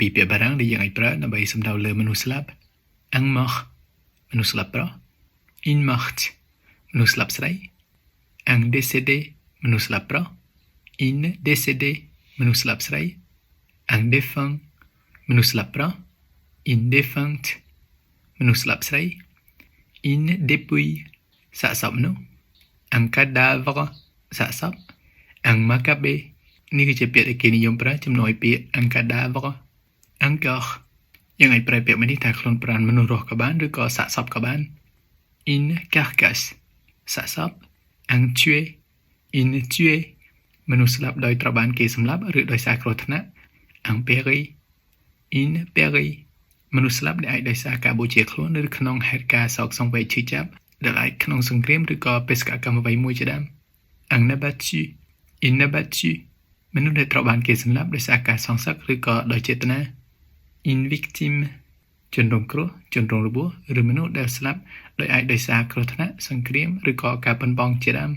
ពីពាក្យបារាំងដែលយើងអាចប្រើដើម្បីសំដៅលើមនុស្សស្លាប់ un mort មនុស្សស្លាប់ប្រុស une morte មនុស្សស្លាប់ស្រី un décédé មនុស្សស្លាប់ប្រុស une décédée មនុស្សស្លាប់ស្រី un défunt មនុស្សស្លាប់ប្រុស une défunte មនុស្សស្លាប់ស្រី une dépouille សាកសពមនុស្ស un cadavre សាកសព un macabé នេះគឺជាពាក្យដែលគេនិយមប្រើជំនួយពាក្យ un cadavre un corps យើងអាចប្រើពាក្យមួយនេះថាខ្លួនប្រាណមនុស្សរស់ក៏បានឬក៏សាកសពក៏បាន une carcasse សាកសព un tué une tuée មនុស្សស្លាប់ដោយត្រូវបានគេសម្លាប់ឬដោយសារគ្រោះថ្នាក់ un péri une péri មនុស្សស្លាប់ដែលអាចដោយសារការបូជាខ្លួនឬក្នុងហេតុការណ៍សោកសង្វេគឈឺចាប់ដែលអាចក្នុងសង្គ្រាមឬក៏បេសកកម្មអ្វីមួយជាដើម un abattu une abattu មនុស្សដែលត្រូវបានគេសម្លាប់ដោយសារការសងសឹកឬក៏ដោយចេតនា une victime ជនរងគ្រោះជនរងរបួសឬមនុស្សដែលស្លាប់ដោយអាចដោយសារគ្រោះថ្នាក់សង្គ្រាមឬក៏ការប៉ុនប៉ងជាដើម